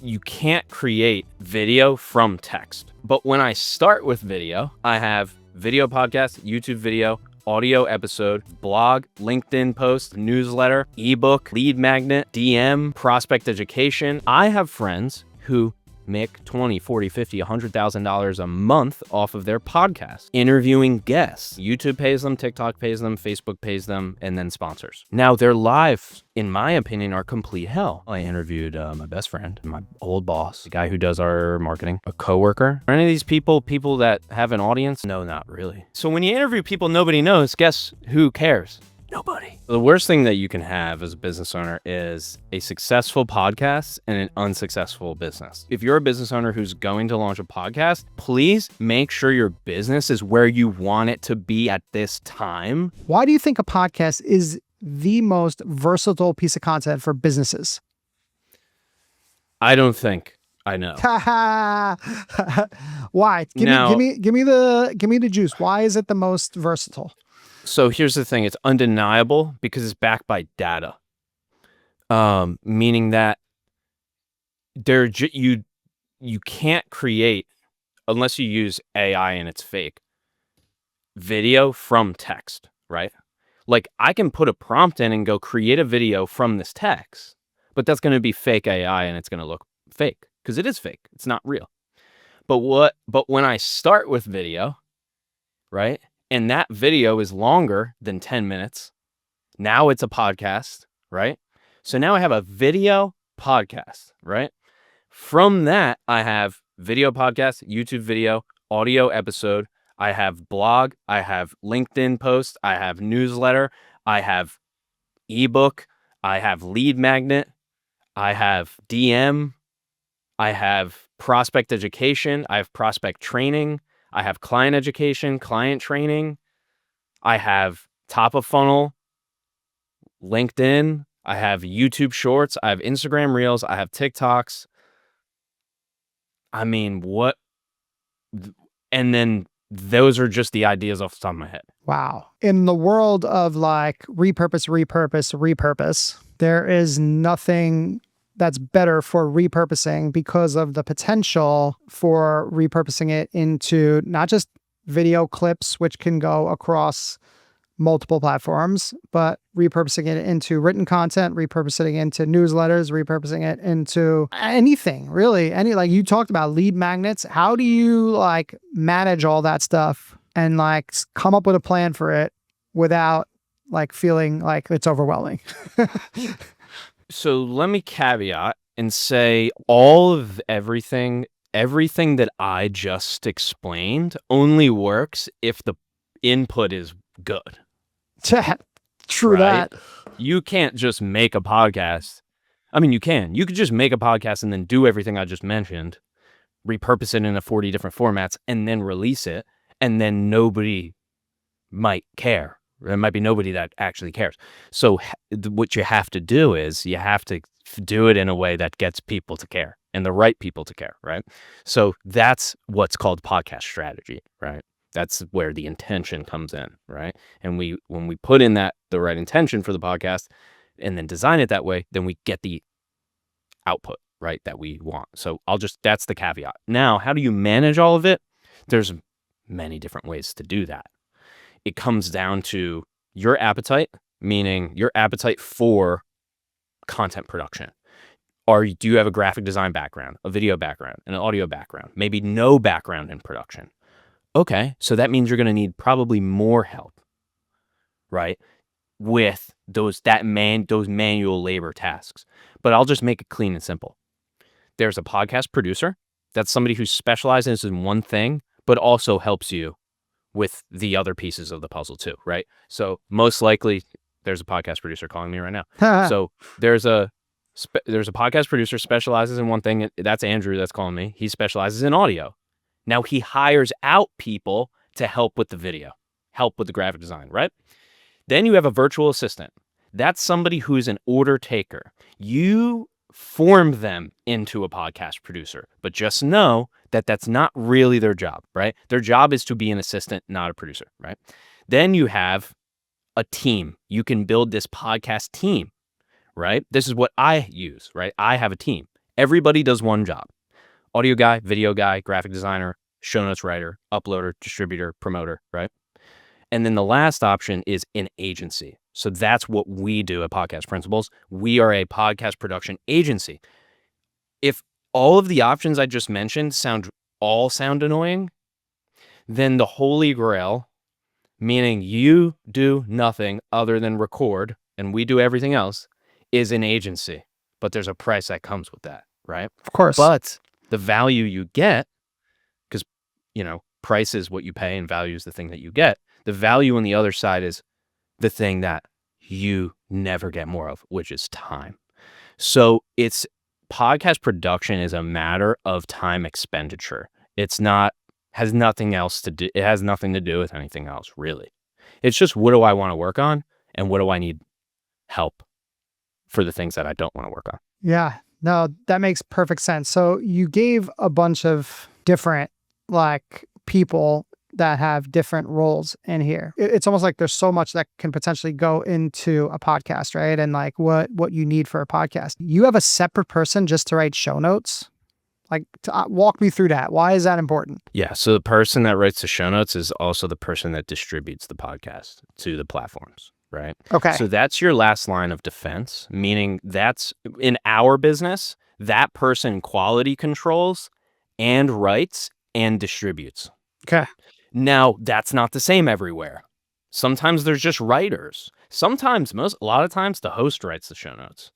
you can't create video from text. But when I start with video, I have video podcast, YouTube video, audio episode, blog, LinkedIn post, newsletter, ebook, lead magnet, DM, prospect education. I have friends who make $20, $40, $50, $100,000 a month off of their podcast, interviewing guests. YouTube pays them, TikTok pays them, Facebook pays them, and then sponsors. Now, their lives, in my opinion, are complete hell. I interviewed my best friend, my old boss, the guy who does our marketing, a coworker. Are any of these people that have an audience? No, not really. So when you interview people nobody knows, guess who cares? Nobody. The worst thing that you can have as a business owner is a successful podcast and an unsuccessful business. If you're a business owner who's going to launch a podcast, please make sure your business is where you want it to be at this time. Why do you think a podcast is the most versatile piece of content for businesses? I don't think I know. Why? Give me the juice. Why is it the most versatile? So here's the thing. It's undeniable because it's backed by data. Meaning that you can't create, unless you use AI and it's fake, video from text, right? Like I can put a prompt in and go create a video from this text, but that's going to be fake AI and it's going to look fake because it is fake. It's not real. But when I start with video, right? And that video is longer than 10 minutes. Now it's a podcast, right? So now I have a video podcast, right? From that, I have video podcast, YouTube video, audio episode. I have blog. I have LinkedIn post. I have newsletter. I have ebook. I have lead magnet. I have DM. I have prospect education. I have prospect training. I have client education, client training. I have top of funnel, LinkedIn. I have YouTube shorts. I have Instagram reels. I have TikToks. I mean, what? And then those are just the ideas off the top of my head. Wow. In the world of like repurpose, there is nothing that's better for repurposing because of the potential for repurposing it into not just video clips, which can go across multiple platforms, but repurposing it into written content, repurposing it into newsletters, repurposing it into anything, really. Like you talked about lead magnets. How do you like manage all that stuff and like come up with a plan for it without like feeling like it's overwhelming? So let me caveat and say all of everything that I just explained only works if the input is good. True, right? That. You can't just make a podcast. I mean, you can. You could just make a podcast and then do everything I just mentioned, repurpose it into 40 different formats, and then release it, and then nobody might care. There might be nobody that actually cares. So what you have to do is you have to do it in a way that gets people to care and the right people to care, right? So that's what's called podcast strategy, right? That's where the intention comes in, right? And when we put in the right intention for the podcast and then design it that way, then we get the output, right, that we want. So that's the caveat. Now, how do you manage all of it? There's many different ways to do that. It comes down to your appetite, meaning your appetite for content production. Do you have a graphic design background, a video background, an audio background, maybe no background in production? Okay, so that means you're going to need probably more help, right, with those manual labor tasks. But I'll just make it clean and simple. There's a podcast producer. That's somebody who specializes in one thing, but also helps you with the other pieces of the puzzle too, right? So most likely there's a podcast producer calling me right now. So there's a podcast producer specializes in one thing. That's Andrew that's calling me. He specializes in audio. Now he hires out people to help with the video, help with the graphic design, right? Then you have a virtual assistant. That's somebody who's an order taker. You form them into a podcast producer, but just know that that's not really their job, right? Their job is to be an assistant, not a producer, right? Then you have a team. You can build this podcast team, right? This is what I use, right? I have a team. Everybody does one job. Audio guy, video guy, graphic designer, show notes writer, uploader, distributor, promoter, right? And then the last option is an agency. So that's what we do at Podcast Principles. We are a podcast production agency. If all of the options I just mentioned sound annoying, then the holy grail, meaning you do nothing other than record and we do everything else, is an agency. But there's a price that comes with that, right? Of course. But the value you get, because, price is what you pay and value is the thing that you get. The value on the other side is the thing that you never get more of, which is time. So podcast production is a matter of time expenditure. It has nothing to do with anything else, really. It's just, what do I want to work on and what do I need help for the things that I don't want to work on? Yeah, no, that makes perfect sense. So you gave a bunch of different people that have different roles in here. It's almost like there's so much that can potentially go into a podcast, right? And what you need for a podcast. You have a separate person just to write show notes? Walk me through that. Why is that important? Yeah, so the person that writes the show notes is also the person that distributes the podcast to the platforms, right? Okay. So that's your last line of defense, meaning that's, in our business, that person quality controls and writes and distributes. Okay. Now, that's not the same everywhere. Sometimes there's just writers. A lot of times the host writes the show notes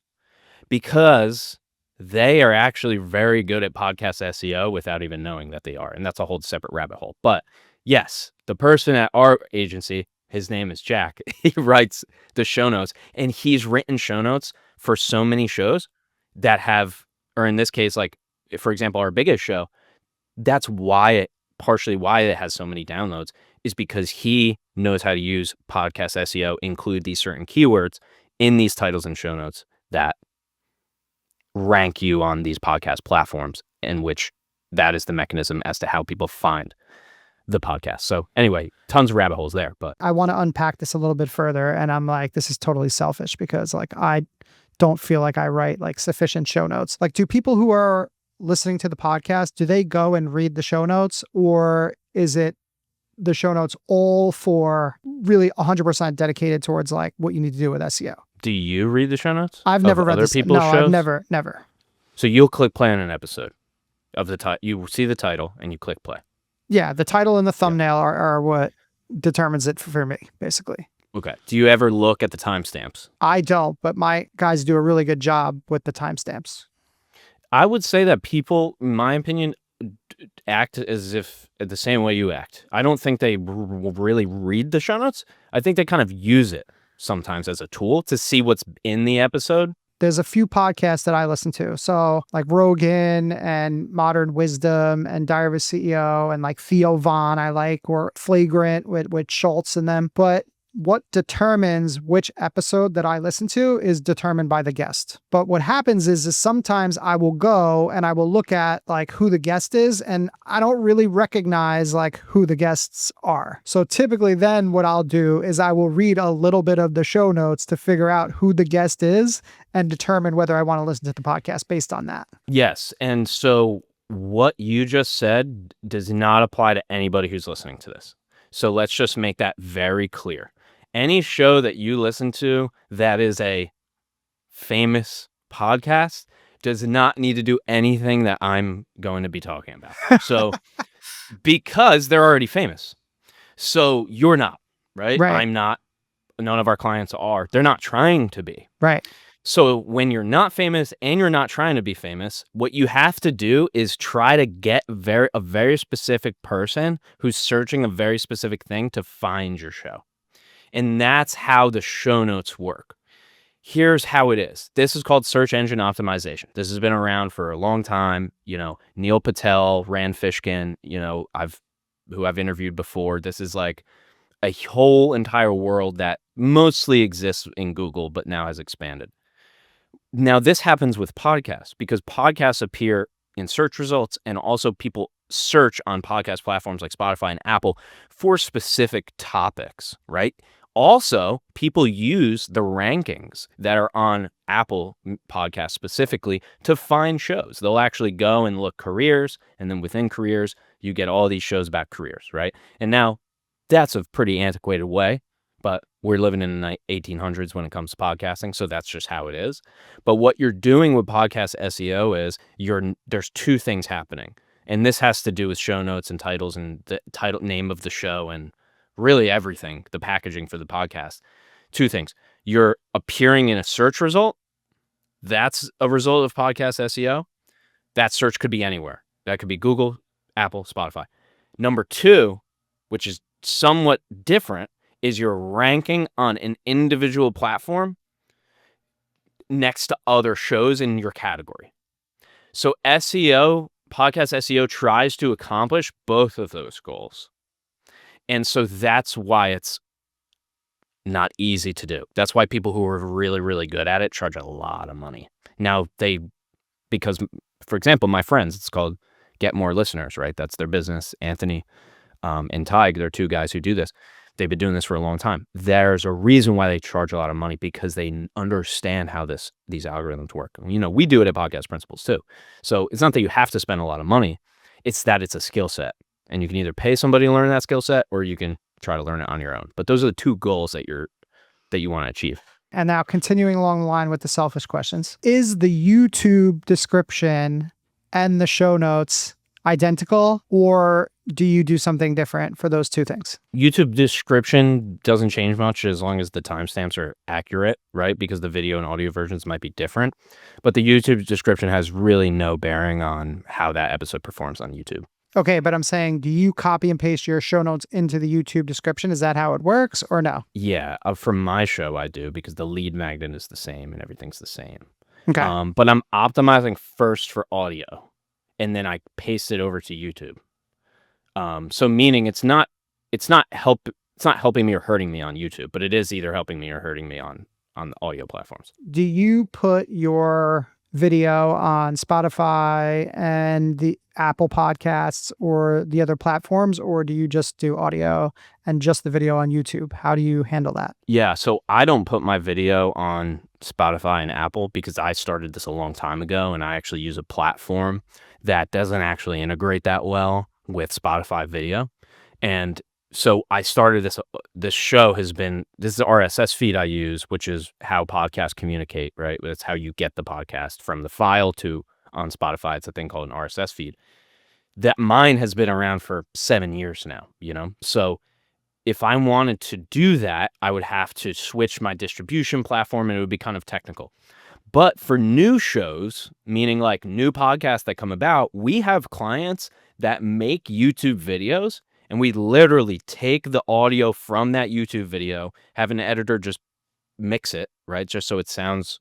because they are actually very good at podcast SEO without even knowing that they are. And that's a whole separate rabbit hole. But yes, the person at our agency, his name is Jack. He writes the show notes, and he's written show notes for so many shows that have, or in this case, for example, our biggest show, that's partially why it has so many downloads, is because he knows how to use podcast SEO, include these certain keywords in these titles and show notes that rank you on these podcast platforms, in which that is the mechanism as to how people find the podcast. So anyway, tons of rabbit holes there, but I want to unpack this a little bit further. And I'm this is totally selfish because I don't feel like I write sufficient show notes. Do people who are listening to the podcast, do they go and read the show notes, or is it the show notes all for really 100% dedicated towards what you need to do with SEO? Do you read the show notes? I've never read other people's shows? I've never. So you'll click play on an episode of the title. You see the title and you click play. Yeah, the title and the thumbnail are what determines it for me, basically. Okay. Do you ever look at the timestamps? I don't, but my guys do a really good job with the timestamps. I would say that people, in my opinion, act as if the same way you act. I don't think they really read the show notes. I think they kind of use it sometimes as a tool to see what's in the episode. There's a few podcasts that I listen to. So Rogan and Modern Wisdom and Diary of a CEO and Theo Vaughn or Flagrant with Schultz and them. But what determines which episode that I listen to is determined by the guest. But what happens is sometimes I will go and I will look at who the guest is, and I don't really recognize who the guests are. So typically then what I'll do is I will read a little bit of the show notes to figure out who the guest is and determine whether I want to listen to the podcast based on that. Yes. And so what you just said does not apply to anybody who's listening to this. So let's just make that very clear. Any show that you listen to that is a famous podcast does not need to do anything that I'm going to be talking about. So, because they're already famous. So you're not, right? I'm not. None of our clients are. They're not trying to be. Right. So when you're not famous and you're not trying to be famous, what you have to do is try to get a very specific person who's searching a very specific thing to find your show. And that's how the show notes work. Here's how it is. This is called search engine optimization. This has been around for a long time. Neil Patel, Rand Fishkin, who I've interviewed before. This is a whole entire world that mostly exists in Google, but now has expanded. Now, this happens with podcasts because podcasts appear in search results, and also people search on podcast platforms like Spotify and Apple for specific topics, right? Also, people use the rankings that are on Apple Podcasts specifically to find shows. They'll actually go and look careers, and then within careers, you get all these shows about careers, right? And now that's a pretty antiquated way, but we're living in the 1800s when it comes to podcasting, so that's just how it is. But what you're doing with podcast SEO is there's two things happening. And this has to do with show notes and titles and the title name of the show and really everything, the packaging for the podcast. Two things. You're appearing in a search result. That's a result of podcast SEO. That search could be anywhere. That could be Google, Apple, Spotify. Number two, which is somewhat different, is you're ranking on an individual platform next to other shows in your category. So SEO, podcast SEO tries to accomplish both of those goals. And so that's why it's not easy to do. That's why people who are really, really good at it charge a lot of money. Now, because, for example, my friends, it's called Get More Listeners, right? That's their business. Anthony and Tig, they're two guys who do this. They've been doing this for a long time. There's a reason why they charge a lot of money, because they understand how these algorithms work. We do it at Podcast Principles too. So it's not that you have to spend a lot of money. It's that it's a skill set. And you can either pay somebody to learn that skill set, or you can try to learn it on your own. But those are the two goals that you want to achieve. And now continuing along the line with the selfish questions, is the YouTube description and the show notes identical, or do you do something different for those two things? YouTube description doesn't change much as long as the timestamps are accurate, right? Because the video and audio versions might be different. But the YouTube description has really no bearing on how that episode performs on YouTube. Okay, but I'm saying, do you copy and paste your show notes into the YouTube description? Is that how it works, or no? Yeah, for my show, I do, because the lead magnet is the same and everything's the same. Okay. But I'm optimizing first for audio, and then I paste it over to YouTube. So meaning it's not helping me or hurting me on YouTube, but it is either helping me or hurting me on the audio platforms. Do you put your video on Spotify and the Apple Podcasts or the other platforms, or do you just do audio and just the video on YouTube? How do you handle that? Yeah, so I don't put my video on Spotify and Apple because I started this a long time ago, and I actually use a platform that doesn't actually integrate that well with Spotify video. And so I started this show this is the RSS feed I use, which is how podcasts communicate, right? That's how you get the podcast from the file to on Spotify. It's a thing called an RSS feed. That mine has been around for 7 years now, So if I wanted to do that, I would have to switch my distribution platform, and it would be kind of technical. But for new shows, meaning like new podcasts that come about, we have clients that make YouTube videos, and we literally take the audio from that YouTube video, have an editor just mix it, right? Just so it sounds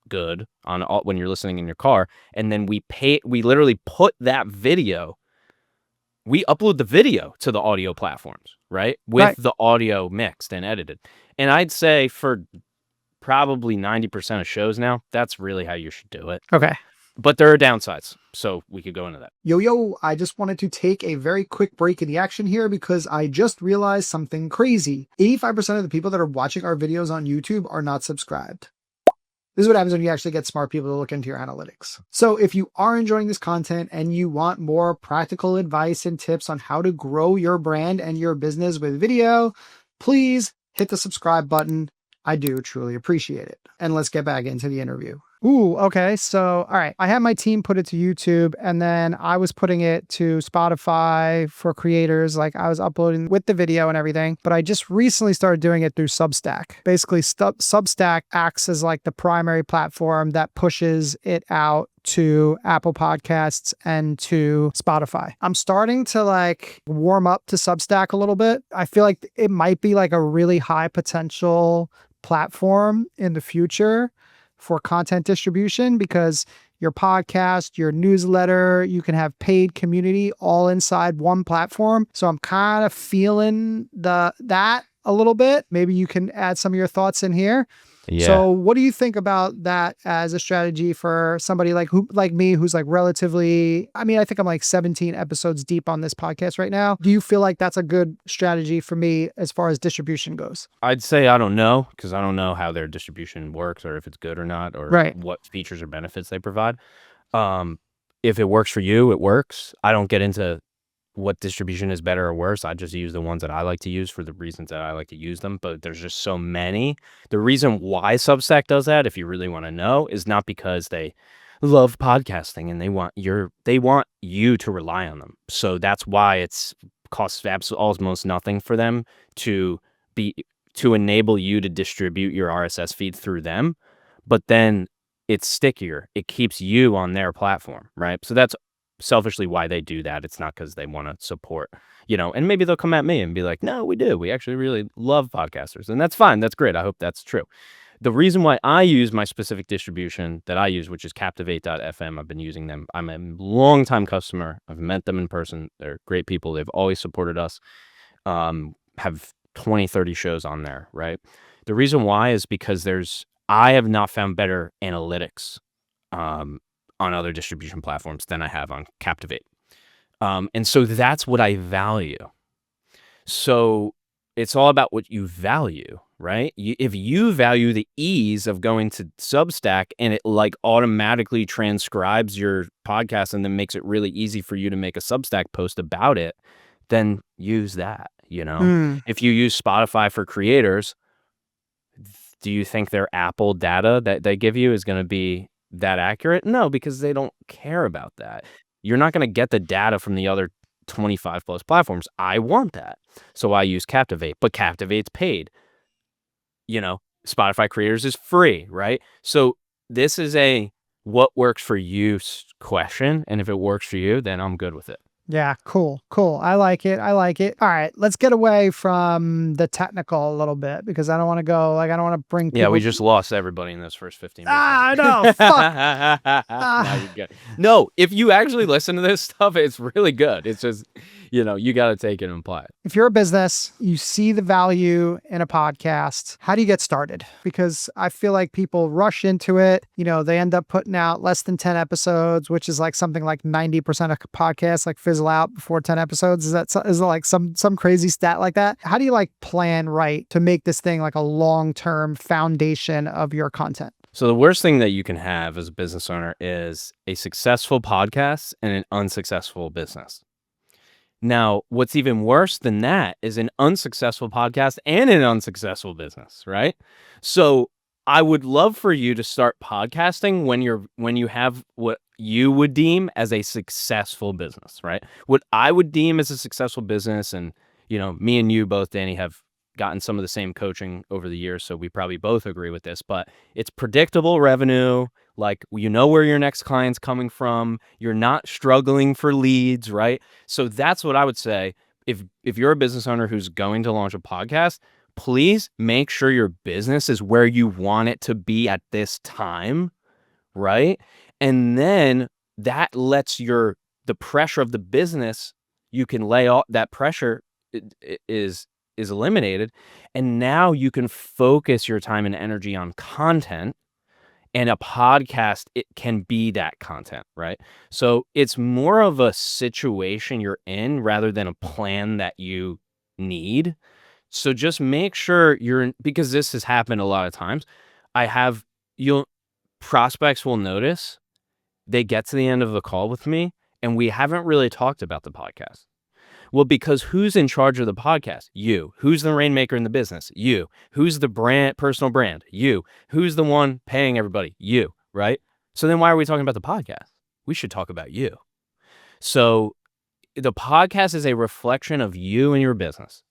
good when you're listening in your car. And then we literally put that video, we upload the video to the audio platforms, right? With the audio mixed and edited. And I'd say for probably 90% of shows now, that's really how you should do it. Okay. But there are downsides, so we could go into that. Yo, I just wanted to take a very quick break in the action here because I just realized something crazy. 85% of the people that are watching our videos on YouTube are not subscribed. This is what happens when you actually get smart people to look into your analytics. So if you are enjoying this content and you want more practical advice and tips on how to grow your brand and your business with video, please hit the subscribe button. I do truly appreciate it. And let's get back into the interview. Ooh, okay. So, all right. I had my team put it to YouTube, and then I was putting it to Spotify for creators. Like, I was uploading with the video and everything, but I just recently started doing it through Substack. Basically, Substack acts as like the primary platform that pushes it out to Apple Podcasts and to Spotify. I'm starting to like warm up to Substack a little bit. I feel like it might be like a really high potential platform in the future for content distribution, because your podcast, your newsletter, you can have paid community all inside one platform. So I'm kind of feeling that a little bit. Maybe you can add some of your thoughts in here. Yeah. So what do you think about that as a strategy for somebody like me who's like relatively, I mean, I think I'm like 17 episodes deep on this podcast right now. Do you feel like that's a good strategy for me as far as distribution goes? I'd say I don't know, because I don't know how their distribution works or if it's good or not or Right. what features or benefits they provide. Um, if it works for you, it works. I don't get into what distribution is better or worse. I just use the ones that I like to use for the reasons that I like to use them, but there's just so many. The reason why Substack does that, if you really want to know, is not because they love podcasting and they want you to rely on them. So that's why it's costs almost nothing for them to be to enable you to distribute your RSS feed through them. But then it's stickier. It keeps you on their platform, right? So that's selfishly why they do that. It's not because they want to support, and maybe they'll come at me and be like, no, we do. We actually really love podcasters. And that's fine. That's great. I hope that's true. The reason why I use my specific distribution that I use, which is Captivate.fm, I've been using them. I'm a longtime customer. I've met them in person. They're great people. They've always supported us. Have 20, 30 shows on there, right? The reason why is because I have not found better analytics on other distribution platforms than I have on Captivate. And so that's what I value. So it's all about what you value, right? If you value the ease of going to Substack and it like automatically transcribes your podcast and then makes it really easy for you to make a Substack post about it, then use that, Hmm. If you use Spotify for creators, do you think their Apple data that they give you is going to be that accurate? No, because they don't care about that. You're not going to get the data from the other 25 plus platforms. I want that. So I use Captivate, but Captivate's paid. Spotify creators is free, right? So this is a what works for you question. And if it works for you, then I'm good with it. Yeah, cool. I like it. All right, let's get away from the technical a little bit because I don't want to bring Yeah, people. we just lost everybody in those first 15 minutes. I know. Fuck. Now you're good. No, if you actually listen to this stuff, it's really good. It's just, you got to take it and apply it. If you're a business, you see the value in a podcast, how do you get started? Because I feel like people rush into it. They end up putting out less than 10 episodes, which is like something like 90% of podcasts like fizzle out before 10 episodes. Is it like some crazy stat like that? How do you like plan right to make this thing like a long-term foundation of your content? So the worst thing that you can have as a business owner is a successful podcast and an unsuccessful business. Now, what's even worse than that is an unsuccessful podcast and an unsuccessful business, right? So I would love for you to start podcasting when you have what you would deem as a successful business, right? What I would deem as a successful business, and me and you both, Danny, have gotten some of the same coaching over the years, so we probably both agree with this, but it's predictable revenue. Like, where your next client's coming from. You're not struggling for leads, right? So that's what I would say. If you're a business owner who's going to launch a podcast, please make sure your business is where you want it to be at this time, right? And then that lets the pressure of the business, you can lay off that pressure is eliminated. And now you can focus your time and energy on content. And a podcast, it can be that content, right? So it's more of a situation you're in rather than a plan that you need. So just make sure because this has happened a lot of times. Prospects will notice, they get to the end of the call with me and we haven't really talked about the podcast. Well, because who's in charge of the podcast? You. Who's the rainmaker in the business? You. Who's the personal brand? You. Who's the one paying everybody? You, right? So then why are we talking about the podcast? We should talk about you. So the podcast is a reflection of you and your business.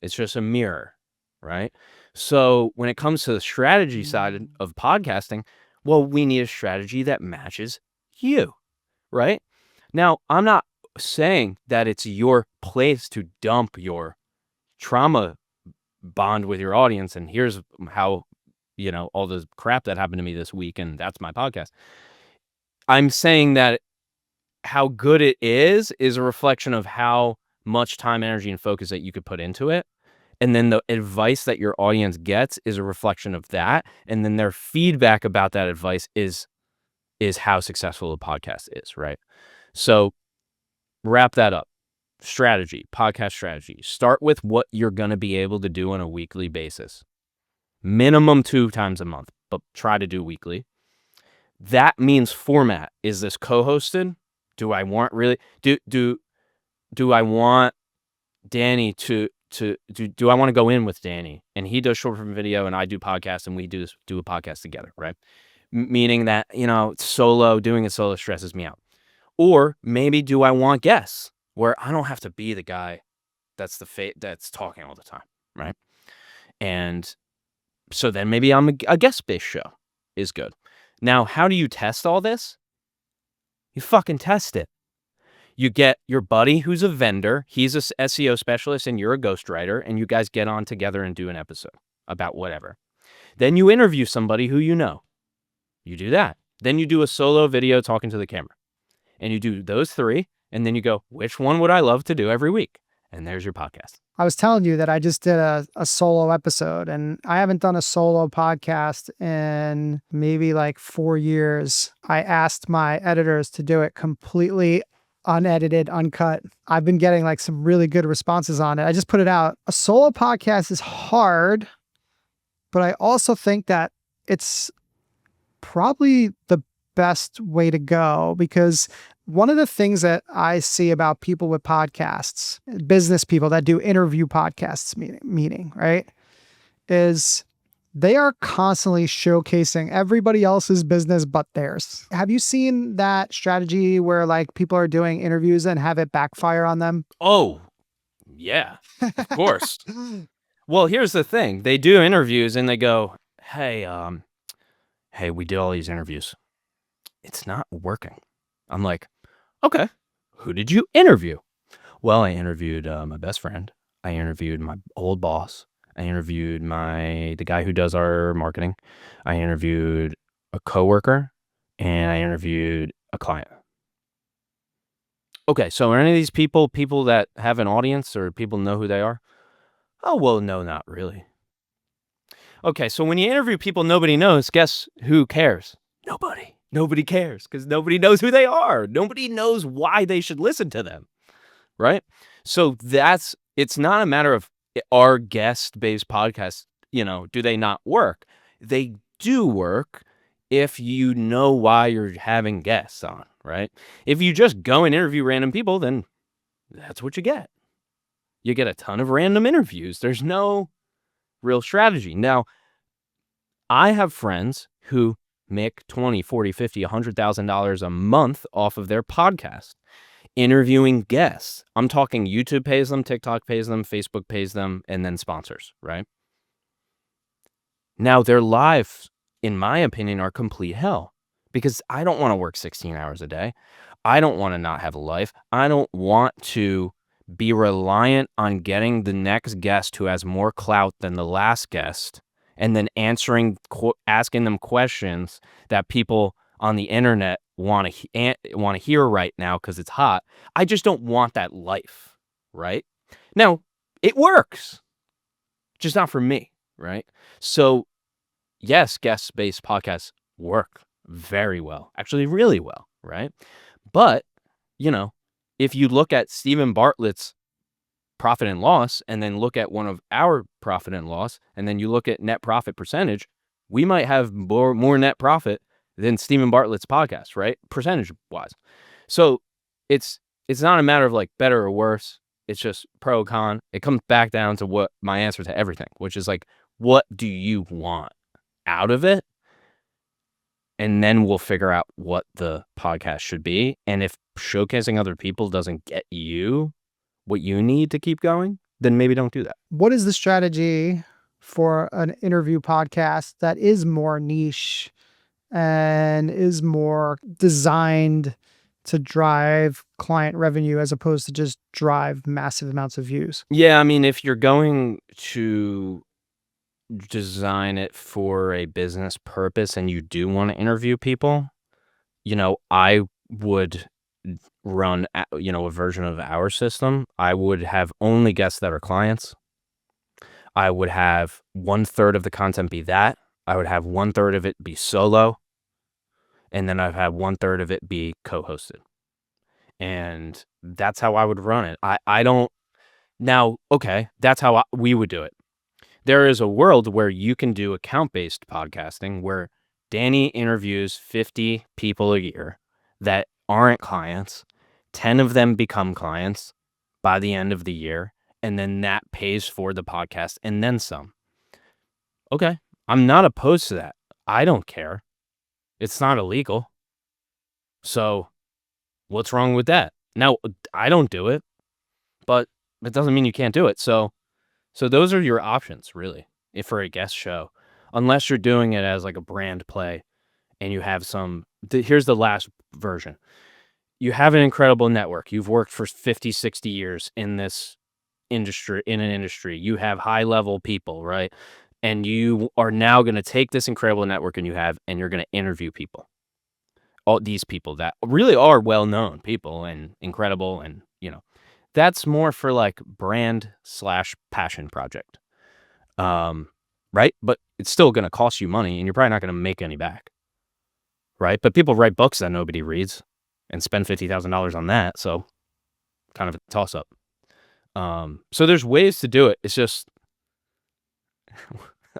It's just a mirror, right? So when it comes to the strategy side of podcasting, well, we need a strategy that matches you, right? Now, I'm not saying that it's your place to dump your trauma bond with your audience and here's how all the crap that happened to me this week and that's my podcast. I'm saying that how good it is a reflection of how much time, energy, and focus that you could put into it. And then the advice that your audience gets is a reflection of that. And then their feedback about that advice is how successful a podcast is, right? So wrap that up. Strategy, podcast strategy. Start with what you're going to be able to do on a weekly basis. Minimum 2 times a month, but try to do weekly. That means format. Is this co-hosted? Do I want really do I want Danny to do I want to go in with Danny and he does short form video and I do podcast and we do a podcast together, right? Meaning that, doing it solo stresses me out. Or maybe do I want guests where I don't have to be the guy that's that's talking all the time, right? And so then maybe I'm a guest-based show is good. Now, how do you test all this? You fucking test it. You get your buddy who's a vendor, he's a SEO specialist and you're a ghostwriter, and you guys get on together and do an episode about whatever. Then you interview somebody who you know. You do that. Then you do a solo video talking to the camera. And you do those 3, and then you go, which one would I love to do every week? And there's your podcast. I was telling you that I just did a solo episode, and I haven't done a solo podcast in maybe like 4 years. I asked my editors to do it completely unedited, uncut. I've been getting like some really good responses on it. I just put it out. A solo podcast is hard, but I also think that it's probably the best way to go, because one of the things that I see about people with podcasts, business people that do interview podcasts meeting, right, is they are constantly showcasing everybody else's business but theirs. Have you seen that strategy where like people are doing interviews and have it backfire on them? Oh, yeah, of course. Well, here's the thing. They do interviews and they go, hey, we did all these interviews. It's not working. I'm like, okay, who did you interview? Well, I interviewed my best friend. I interviewed my old boss. I interviewed the guy who does our marketing. I interviewed a coworker, and I interviewed a client. Okay, so are any of these people that have an audience or people know who they are? Oh, well, no, not really. Okay, so when you interview people nobody knows, guess who cares? Nobody. Nobody cares because nobody knows who they are. Nobody knows why they should listen to them, right? So it's not a matter of our guest-based podcasts, do they not work? They do work if you know why you're having guests on, right? If you just go and interview random people, then that's what you get. You get a ton of random interviews. There's no real strategy. Now, I have friends who make $20, $40, $50, $100,000 a month off of their podcast, interviewing guests. I'm talking YouTube pays them, TikTok pays them, Facebook pays them, and then sponsors, right? Now, their lives, in my opinion, are complete hell because I don't want to work 16 hours a day. I don't want to not have a life. I don't want to be reliant on getting the next guest who has more clout than the last guest and then asking them questions that people on the internet want to hear right now because it's hot. I just don't want that life, right? Now, it works, just not for me, right? So, yes, guest-based podcasts work very well, actually really well, right? But, if you look at Stephen Bartlett's profit and loss, and then look at one of our profit and loss, and then you look at net profit percentage, we might have more net profit than Stephen Bartlett's podcast, right? Percentage wise. So it's not a matter of like better or worse. It's just pro con. It comes back down to what my answer to everything, which is like, what do you want out of it? And then we'll figure out what the podcast should be. And if showcasing other people doesn't get you what you need to keep going, then maybe don't do that. What is the strategy for an interview podcast that is more niche and is more designed to drive client revenue as opposed to just drive massive amounts of views? Yeah, I mean, if you're going to design it for a business purpose and you do want to interview people, I would run, a version of our system. I would have only guests that are clients. I would have 1/3 of the content be that. I would have 1/3 of it be solo. And then I'd have 1/3 of it be co-hosted. And that's how I would run it. I don't now, okay, that's how we would do it. There is a world where you can do account-based podcasting where Danny interviews 50 people a year that aren't clients. 10 of them become clients by the end of the year, and then that pays for the podcast and then some. Okay, I'm not opposed to that. I don't care. It's not illegal. So what's wrong with that? Now, I don't do it, but it doesn't mean you can't do it. So those are your options, really, if for a guest show, unless you're doing it as like a brand play and you have here's the last version. You have an incredible network. You've worked for 50, 60 years in this industry, You have high level people, right? And you are now going to take this incredible network and you're going to interview people. All these people that really are well-known people and incredible, and that's more for like brand/passion project, right? But it's still going to cost you money, and you're probably not going to make any back, right? But people write books that nobody reads and spend $50,000 on that, so kind of a toss-up. So there's ways to do it. It's just,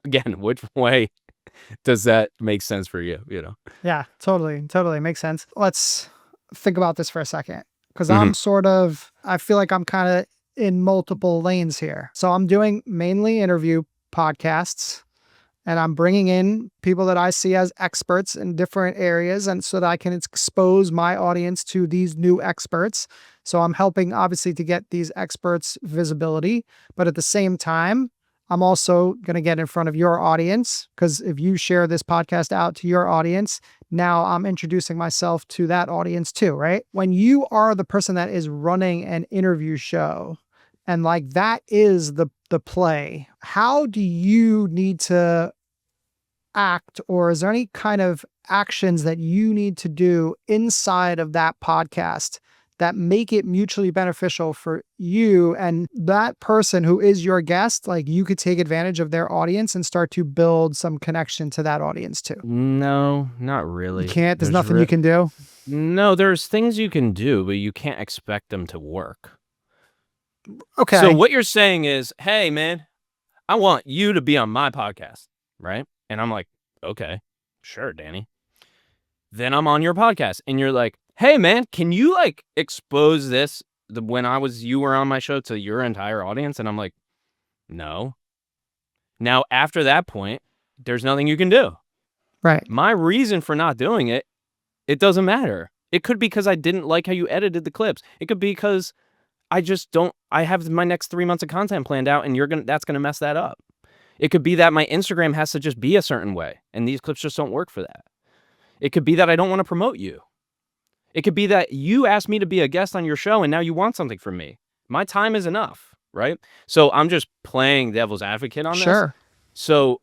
again, which way does that make sense for you? Yeah, totally makes sense. Let's think about this for a second, because Mhm. I feel like I'm kind of in multiple lanes here. So I'm doing mainly interview podcasts, and I'm bringing in people that I see as experts in different areas, and so that I can expose my audience to these new experts. So I'm helping, obviously, to get these experts visibility, but at the same time, I'm also going to get in front of your audience, because if you share this podcast out to your audience, now I'm introducing myself to that audience too, right? When you are the person that is running an interview show, and like that is the play, how do you need to act, or is there any kind of actions that you need to do inside of that podcast that make it mutually beneficial for you and that person who is your guest? Like, you could take advantage of their audience and start to build some connection to that audience too. No, not You really. can't, there's nothing you can do. No, there's things you can do, but you can't expect them to work. Okay. So what you're saying is, hey, man, I want you to be on my podcast, right? And I'm like, okay, sure, Danny. Then I'm on your podcast, and you're like, hey, man, can you like expose this when you were on my show to your entire audience? And I'm like, no. Now, after that point, there's nothing you can do. Right. My reason for not doing it, it doesn't matter. It could be because I didn't like how you edited the clips. It could be because I have my next 3 months of content planned out, and that's going to mess that up. It could be that my Instagram has to just be a certain way, and these clips just don't work for that. It could be that I don't want to promote you. It could be that you asked me to be a guest on your show, and now you want something from me. My time is enough, right? So I'm just playing devil's advocate on this. Sure. So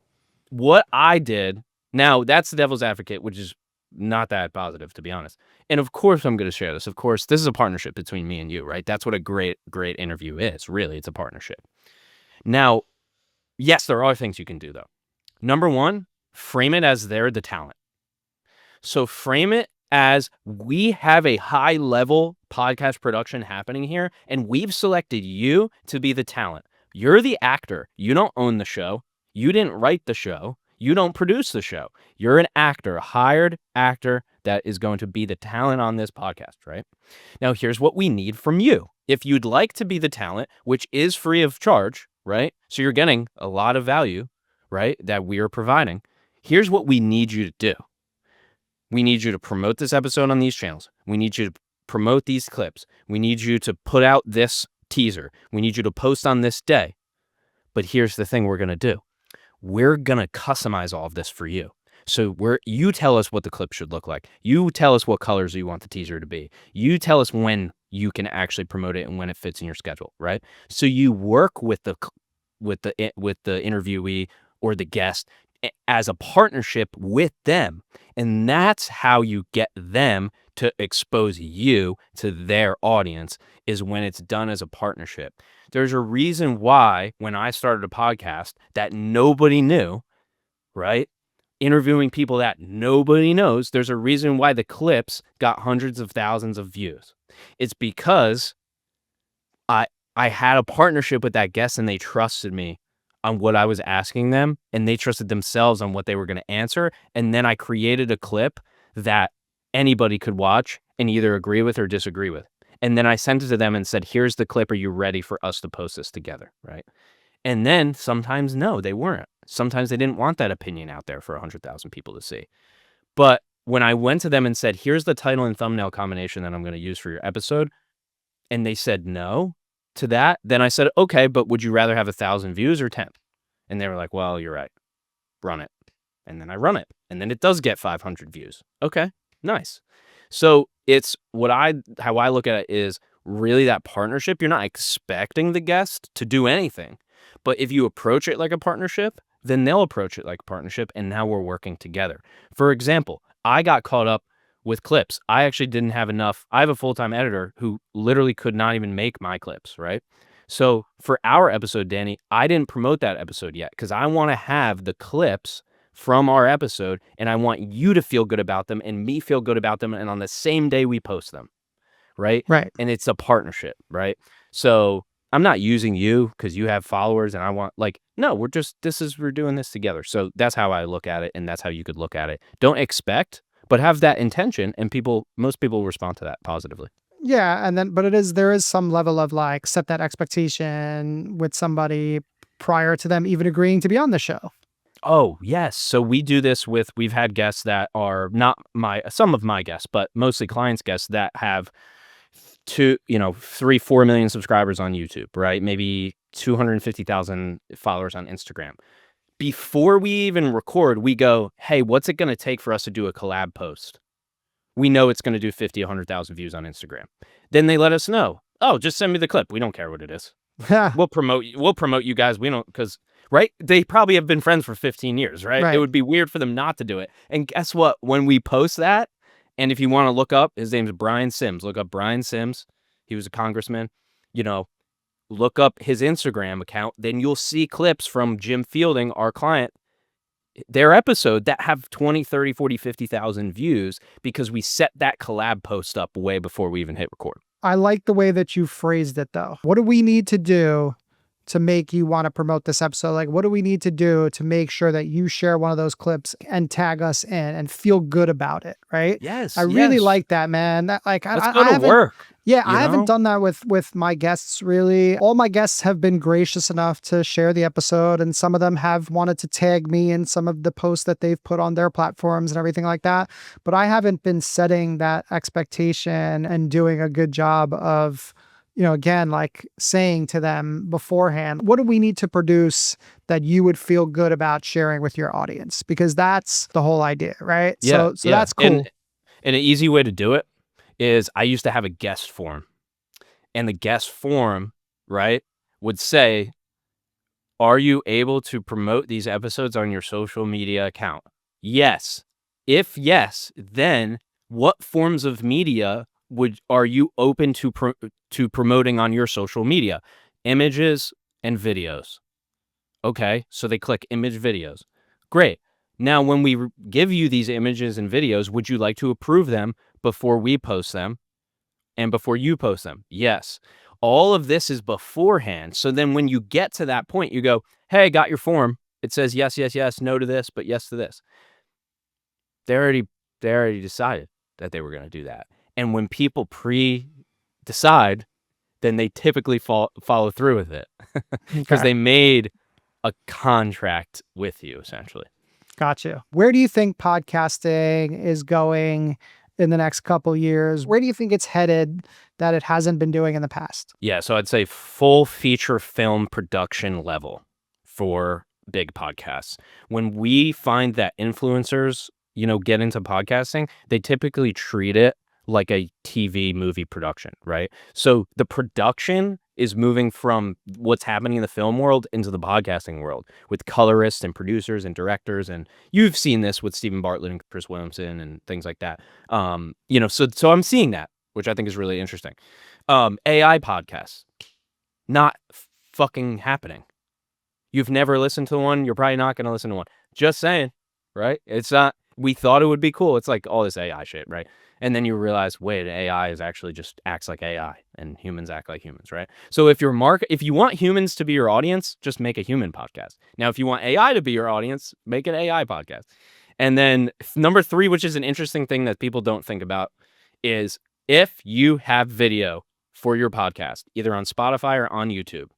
what I did, now that's the devil's advocate, which is not that positive, to be honest. And of course, I'm going to share this. Of course, this is a partnership between me and you, right? That's what a great interview is. Really, it's a partnership. Now, yes, there are things you can do, though. Number one, frame it as they're the talent. So frame it as, we have a high level podcast production happening here, and we've selected you to be the talent. You're the actor. You don't own the show. You didn't write the show. You don't produce the show. You're an actor, a hired actor that is going to be the talent on this podcast, right? Now, here's what we need from you. If you'd like to be the talent, which is free of charge, right? So you're getting a lot of value, right, that we are providing. Here's what we need you to do. We need you to promote this episode on these channels. We need you to promote these clips. We need you to put out this teaser. We need you to post on this day. But here's the thing we're going to do. We're going to customize all of this for you. So you tell us what the clip should look like. You tell us what colors you want the teaser to be. You tell us when you can actually promote it and when it fits in your schedule, right? So you work with the interviewee or the guest as a partnership with them. And that's how you get them to expose you to their audience, is when it's done as a partnership. There's a reason why when I started a podcast that nobody knew, right? Interviewing people that nobody knows, there's a reason why the clips got hundreds of thousands of views. It's because I had a partnership with that guest and they trusted me on what I was asking them, and they trusted themselves on what they were going to answer. And then I created a clip that anybody could watch and either agree with or disagree with. And then I sent it to them and said, here's the clip. Are you ready for us to post this together? Right. And then sometimes, no, they weren't. Sometimes they didn't want that opinion out there for 100,000 people to see. But when I went to them and said, here's the title and thumbnail combination that I'm going to use for your episode, and they said no to that, then I said, okay, but would you rather have 1,000 views or 10? And they were like, well, you're right. Run it. And then I run it. And then it does get 500 views. Okay, nice. So it's how I look at it is really that partnership. You're not expecting the guest to do anything. But if you approach it like a partnership, then they'll approach it like a partnership. And now we're working together. For example, I got caught up with clips. I actually didn't have enough. I have a full-time editor who literally could not even make my clips, right? So for our episode, Danny, I didn't promote that episode yet because I want to have the clips from our episode and I want you to feel good about them and me feel good about them. And on the same day we post them, right? Right. And it's a partnership, right? So I'm not using you because you have followers and I want no, we're doing this together. So that's how I look at it. And that's how you could look at it. Don't expect, but have that intention, and most people respond to that positively. Yeah, and then there is some level of like set that expectation with somebody prior to them even agreeing to be on the show. Oh, yes. So we do this we've had guests that are not some of my guests, but mostly clients' guests that have 3-4 million subscribers on YouTube, right? Maybe 250,000 followers on Instagram. Before we even record, we go, hey, what's it going to take for us to do a collab post? We know it's going to do 50, 100,000 views on Instagram. Then they let us know. Oh, just send me the clip. We don't care what it is. We'll promote you guys. We don't, because, right? They probably have been friends for 15 years, right? It would be weird for them not to do it. And guess what? When we post that, and if you want to look up, his name's Brian Sims. Look up Brian Sims. He was a congressman. Look up his Instagram account. Then you'll see clips from Jim Fielding, our client, their episode that have 20, 30, 40, 50,000 views because we set that collab post up way before we even hit record. I like the way that you phrased it though. What do we need to do to make you want to promote this episode? Like, what do we need to do to make sure that you share one of those clips and tag us in and feel good about it? Right? Yes. I really like that, man. Let's go to work. Yeah, I haven't done that with my guests, really. All my guests have been gracious enough to share the episode, and some of them have wanted to tag me in some of the posts that they've put on their platforms and everything like that. But I haven't been setting that expectation and doing a good job of, again, like saying to them beforehand, what do we need to produce that you would feel good about sharing with your audience? Because that's the whole idea, right? Yeah, so that's cool. And an easy way to do it is I used to have a guest form, and the guest form, right, would say, are you able to promote these episodes on your social media account? Yes. If yes, then what forms of media are you open to promoting on your social media? Images and videos. Okay, so they click image videos. Great. Now, when we give you these images and videos, would you like to approve them before we post them and before you post them? Yes. All of this is beforehand. So then when you get to that point, you go, hey, I got your form. It says yes, yes, yes, no to this, but yes to this. They already decided that they were going to do that. And when people decide, then they typically follow through with it because they made a contract with you, essentially. Got you. Where do you think podcasting is going in the next couple years? Where do you think it's headed that it hasn't been doing in the past? Yeah, so I'd say full feature film production level for big podcasts. When we find that influencers, get into podcasting, they typically treat it like a TV movie production, right? So the production is moving from what's happening in the film world into the podcasting world with colorists and producers and directors. And you've seen this with Stephen Bartlett and Chris Williamson and things like that. So I'm seeing that, which I think is really interesting. AI podcasts, not fucking happening. You've never listened to one. You're probably not going to listen to one. Just saying, right? It's not, we thought it would be cool. It's like all this AI shit, right? And then you realize, wait, AI is actually just acts like AI and humans act like humans, right? So if you want humans to be your audience, just make a human podcast. Now, if you want AI to be your audience, make an AI podcast. And then number 3, which is an interesting thing that people don't think about, is if you have video for your podcast, either on Spotify or on YouTube,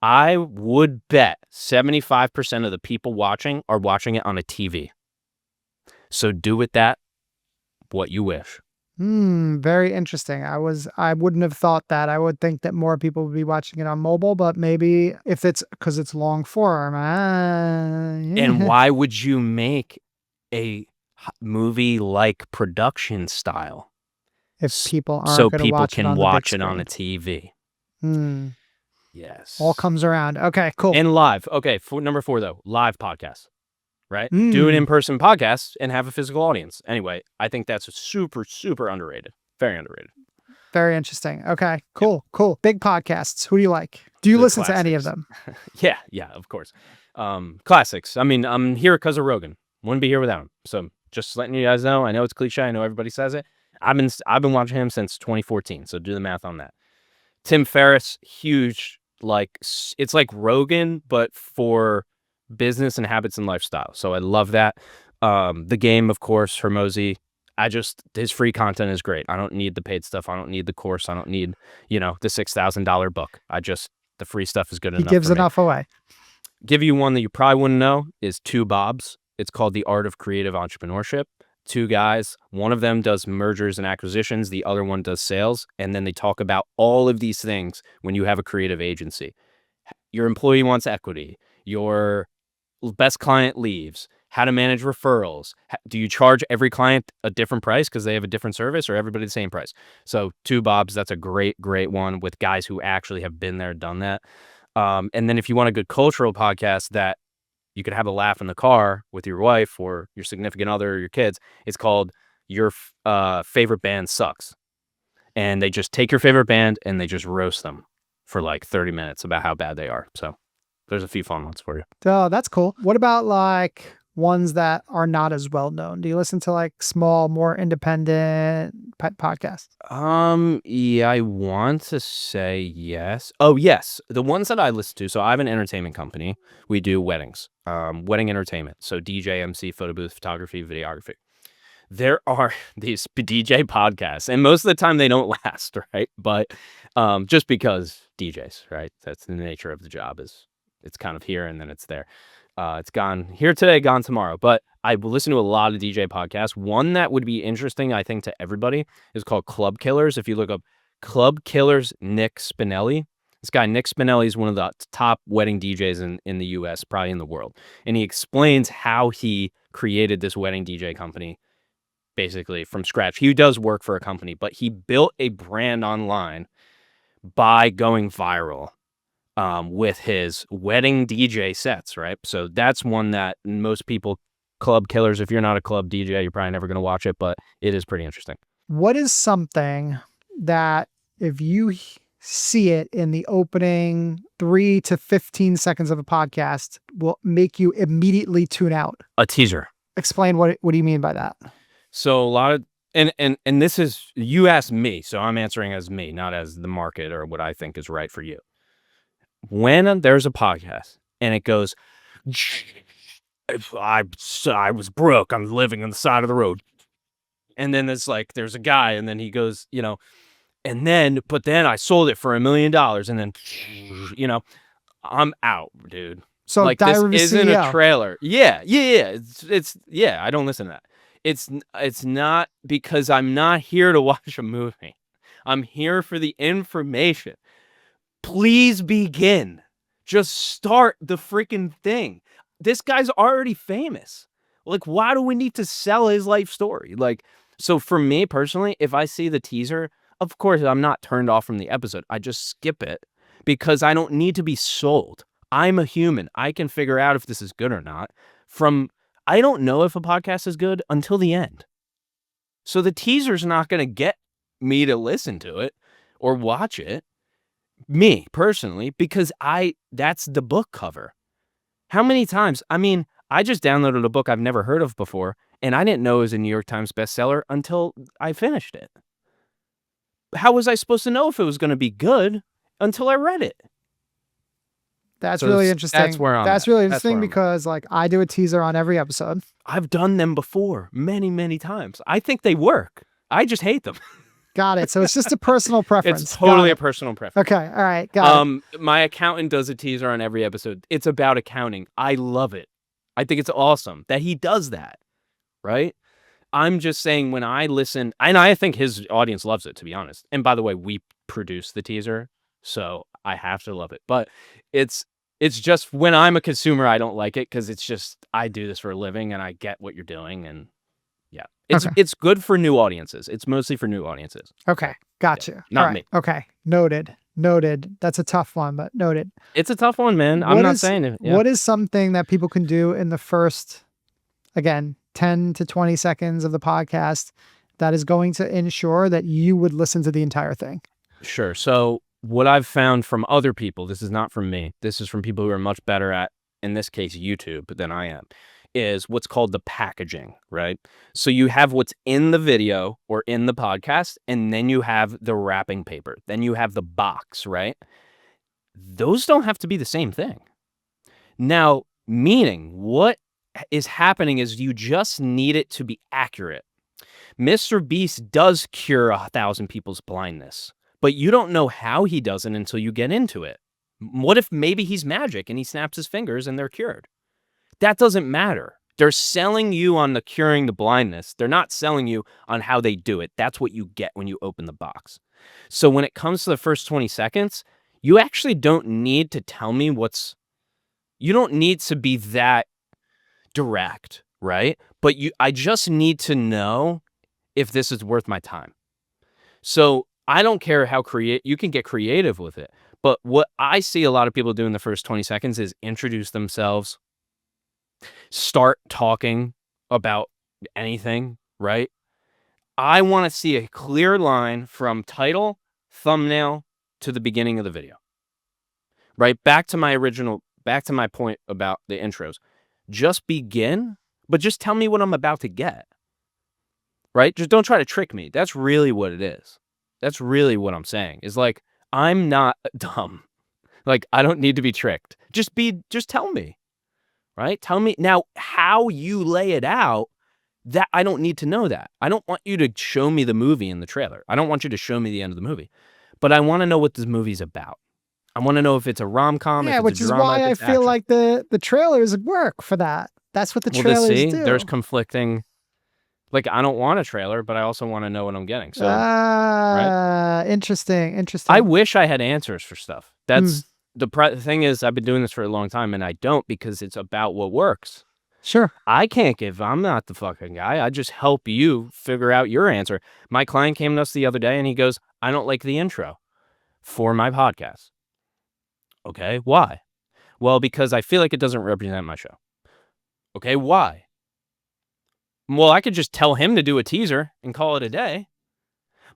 I would bet 75% of the people watching are watching it on a TV. So do with that what you wish. Very interesting. I wouldn't have thought that. I would think that more people would be watching it on mobile, but maybe if it's because it's long form. And why would you make a movie-like production style if people aren't so going to people watch it can on the watch big it on a screen? TV? Yes. All comes around. Okay, cool. And live. Okay, number 4 though, live podcasts. Right? Do an in-person podcast and have a physical audience. Anyway, I think that's super, super underrated. Very underrated. Very interesting. Okay, cool. Big podcasts. Who do you like? Do you listen to any of them? Yeah, of course. Classics. I mean, I'm here because of Rogan. Wouldn't be here without him. So just letting you guys know. I know it's cliche. I know everybody says it. I've been watching him since 2014. So do the math on that. Tim Ferriss, huge. Like it's like Rogan, but for business and habits and lifestyle. So I love that. The Game, of course, Hormozy. His free content is great. I don't need the paid stuff. I don't need the course. I don't need, the $6,000 book. The free stuff is good enough. He gives enough away. Give you one that you probably wouldn't know is Two Bobs. It's called The Art of Creative Entrepreneurship. 2 guys. One of them does mergers and acquisitions. The other one does sales. And then they talk about all of these things when you have a creative agency. Your employee wants equity. Your best client leaves, how to manage referrals. Do you charge every client a different price because they have a different service, or everybody the same price? So Two Bobs, that's a great one with guys who actually have been there, done that. And then if you want a good cultural podcast that you could have a laugh in the car with your wife or your significant other or your kids, it's called Your Favorite Band Sucks. And they just take your favorite band and they just roast them for like 30 minutes about how bad they are. So there's a few fun ones for you. Oh, that's cool. What about like ones that are not as well known? Do you listen to like small, more independent podcasts? Yeah, I want to say yes. Oh, yes. The ones that I listen to. So I have an entertainment company. We do weddings, wedding entertainment. So DJ, MC, photo booth, photography, videography. There are these DJ podcasts, and most of the time they don't last, right? But just because DJs, right? That's the nature of the job. It's kind of here and then it's there. It's gone here today, gone tomorrow. But I listen to a lot of DJ podcasts. One that would be interesting, I think, to everybody is called Club Killers. If you look up Club Killers, Nick Spinelli. This guy, Nick Spinelli, is one of the top wedding DJs in the U.S., probably in the world. And he explains how he created this wedding DJ company, basically from scratch. He does work for a company, but he built a brand online by going viral. With his wedding DJ sets, right? So that's one that most people, Club Killers, if you're not a club DJ, you're probably never going to watch it, but it is pretty interesting. What is something that if you see it in the opening 3 to 15 seconds of a podcast will make you immediately tune out? A teaser. Explain what do you mean by that? So a lot of, and this is, you asked me, so I'm answering as me, not as the market or what I think is right for you. When there's a podcast and it goes, I was broke, I'm living on the side of the road. And then there's a guy and then he goes, but then I sold it for $1 million and then, I'm out, dude. So like this isn't a trailer. Yeah. It's I don't listen to that. It's not because I'm not here to watch a movie. I'm here for the information. Please begin. Just start the freaking thing. This guy's already famous. Like, why do we need to sell his life story? Like, So for me personally, if I see the teaser, of course, I'm not turned off from the episode. I just skip it because I don't need to be sold. I'm a human. I can figure out if this is good or not I don't know if a podcast is good until the end. So the teaser's not going to get me to listen to it or watch it, me personally, because that's the book cover. How many times? I mean, I just downloaded a book I've never heard of before, and I didn't know it was a New York Times bestseller until I finished it. How was I supposed to know if it was going to be good until I read it? That's So really interesting. That's where I'm That's at. really That's interesting where I'm at. because like I do a teaser on every episode. I've done them before many, many times. I think they work. I just hate them. Got it. So it's just a personal preference. It's totally Got a it. personal preference. Okay. All right. Got it. My accountant does a teaser on every episode. It's about accounting. I love it. I think it's awesome that he does that, right? I'm just saying when I listen, and I think his audience loves it, to be honest. And by the way, we produce the teaser, so I have to love it. But it's just when I'm a consumer, I don't like it because it's just I do this for a living and I get what you're doing, and yeah, it's good for new audiences. It's mostly for new audiences. Okay. Got you. Not All right. me. Okay. Noted. Noted. That's a tough one, but noted. It's a tough one, man. I'm not saying it. Yeah. What is something that people can do in the first, again, 10 to 20 seconds of the podcast that is going to ensure that you would listen to the entire thing? Sure. So what I've found from other people, this is not from me, this is from people who are much better at, in this case, YouTube than I am, is what's called the packaging, right? So you have what's in the video or in the podcast, and then you have the wrapping paper. Then you have the box, right? Those don't have to be the same thing. Now, meaning what is happening is you just need it to be accurate. Mr. Beast does cure 1,000 people's blindness, but you don't know how he does it until you get into it. What if maybe he's magic and he snaps his fingers and they're cured? That doesn't matter. They're selling you on the curing the blindness. They're not selling you on how they do it. That's what you get when you open the box. So when it comes to the first 20 seconds, you actually don't need to tell me you don't need to be that direct, right? But I just need to know if this is worth my time. So I don't care how you can get creative with it. But what I see a lot of people do in the first 20 seconds is introduce themselves, start talking about anything, right? I want to see a clear line from title, thumbnail to the beginning of the video, right? Back to my point about the intros. Just begin, but just tell me what I'm about to get, right? Just don't try to trick me. That's really what it is. That's really what I'm saying is like, I'm not dumb. Like, I don't need to be tricked. Just tell me, right? Tell me now how you lay it out. That I don't need to know that. I don't want you to show me the movie in the trailer. I don't want you to show me the end of the movie, but I want to know what this movie's about. I want to know if it's a rom-com. Yeah, if which it's a is drama, why if I it's feel action. like the trailers work for that. That's what the trailers do. There's conflicting. Like, I don't want a trailer, but I also want to know what I'm getting. So, right? Interesting. I wish I had answers for stuff. That's the thing is, I've been doing this for a long time, and I don't because it's about what works. Sure. I'm not the fucking guy. I just help you figure out your answer. My client came to us the other day and he goes, I don't like the intro for my podcast. Okay, why? Well, because I feel like it doesn't represent my show. Okay, why? Well, I could just tell him to do a teaser and call it a day,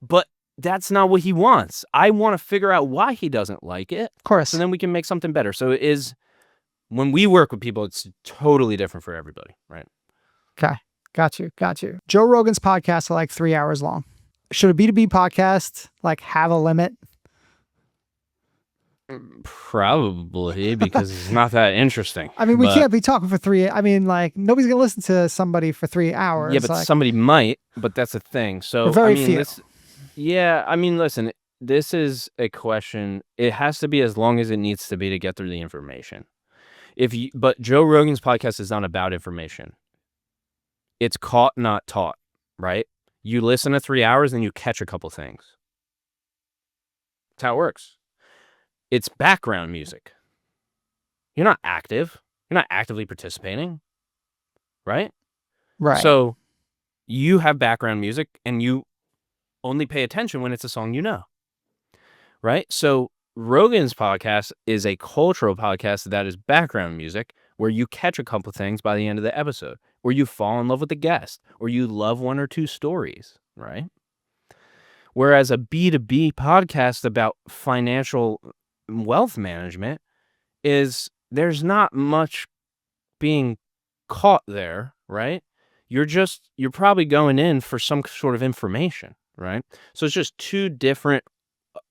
but that's not what he wants. I want to figure out why he doesn't like it. Of course. So then we can make something better. So when we work with people, it's totally different for everybody, right? Okay. Got you. Joe Rogan's podcasts are like 3 hours long. Should a B2B podcast like have a limit? Probably because it's not that interesting. I mean, we can't be talking for like nobody's going to listen to somebody for 3 hours. Yeah, but somebody might, but that's a thing. So very few. Listen, this is a question. It has to be as long as it needs to be to get through the information. But Joe Rogan's podcast is not about information. It's caught, not taught, right? You listen to 3 hours and you catch a couple things. That's how it works. It's background music. You're not active. You're not actively participating, right? Right. So you have background music and you only pay attention when it's a song you know, right? So Rogan's podcast is a cultural podcast that is background music where you catch a couple things by the end of the episode, where you fall in love with the guest, or you love one or two stories, right? Whereas a B2B podcast about financial wealth management there's not much being caught there, right? You're probably going in for some sort of information, right? So it's just two different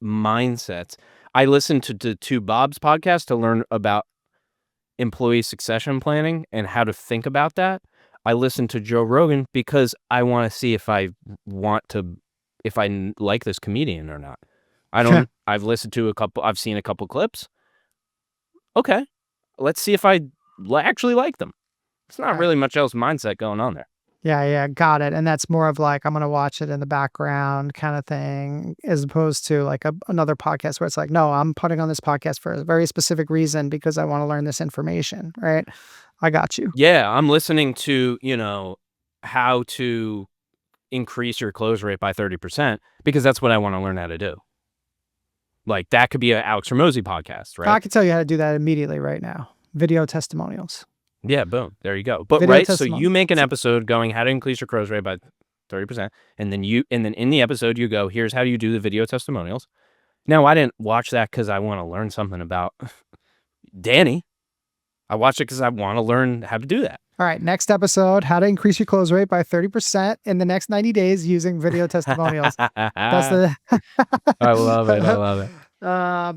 mindsets. I listened to two Bob's podcast to learn about employee succession planning and how to think about that. I listened to Joe Rogan because I want to see if I like this comedian or not. I've listened to I've seen a couple clips. Okay, let's see if I actually like them. It's not really much else mindset going on there. Yeah, got it. And that's more of like, I'm going to watch it in the background kind of thing, as opposed to like another podcast where it's like, no, I'm putting on this podcast for a very specific reason because I want to learn this information, right? I got you. Yeah, I'm listening to, how to increase your close rate by 30% because that's what I want to learn how to do. Like that could be an Alex Hormozi podcast, right? I can tell you how to do that immediately right now. Video testimonials. Yeah, boom. There you go. But so you make an episode going how to increase your close rate by 30%, and then in the episode you go, here's how you do the video testimonials. Now I didn't watch that because I want to learn something about Danny. I watched it because I want to learn how to do that. All right, next episode, how to increase your close rate by 30% in the next 90 days using video testimonials. That's the I love it.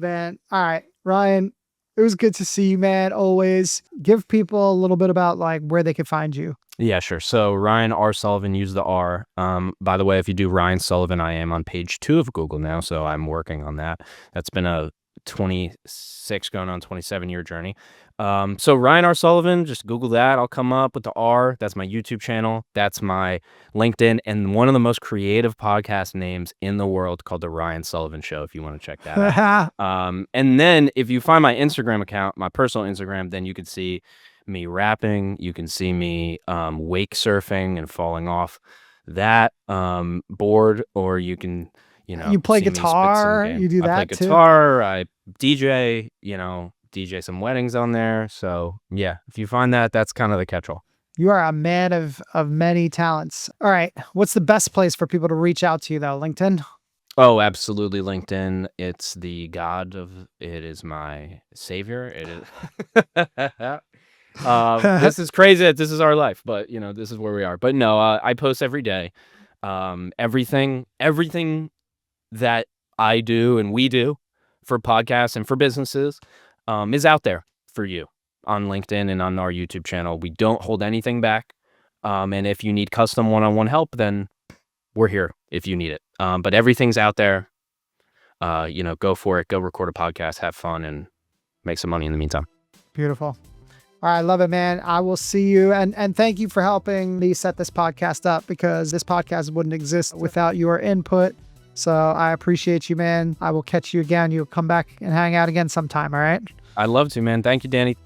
Man. All right, Ryan, it was good to see you, man. Always. Give people a little bit about like where they can find you. Yeah, sure. So Ryan R. Sullivan, use the R. By the way, if you do Ryan Sullivan, I am on page 2 of Google now, so I'm working on that. That's been a 26 going on 27-year journey. So Ryan R. Sullivan, just Google that. I'll come up with the R. That's my YouTube channel. That's my LinkedIn, and one of the most creative podcast names in the world called The Ryan Sullivan Show, if you want to check that out. And then if you find my Instagram account, my personal Instagram, then you can see me rapping. You can see me wake surfing and falling off that board, or you can, you play guitar. You do that I play guitar. I DJ. DJ some weddings on there. So yeah, if you find that, that's kind of the catch-all. You are a man of many talents. All right. What's the best place for people to reach out to you though? LinkedIn? Oh, absolutely. LinkedIn. It's the it is my savior. It is. This is crazy that this is our life, but this is where we are. But no, I post every day. Everything that I do and we do for podcasts and for businesses is out there for you on LinkedIn and on our YouTube channel. We don't hold anything back. And if you need custom one-on-one help, then we're here if you need it. But everything's out there. Go for it. Go record a podcast, have fun, and make some money in the meantime. Beautiful. All right. I love it, man. I will see you. And thank you for helping me set this podcast up, because this podcast wouldn't exist without your input. So I appreciate you, man. I will catch you again. You'll come back and hang out again sometime. All right. I'd love to, man. Thank you, Danny.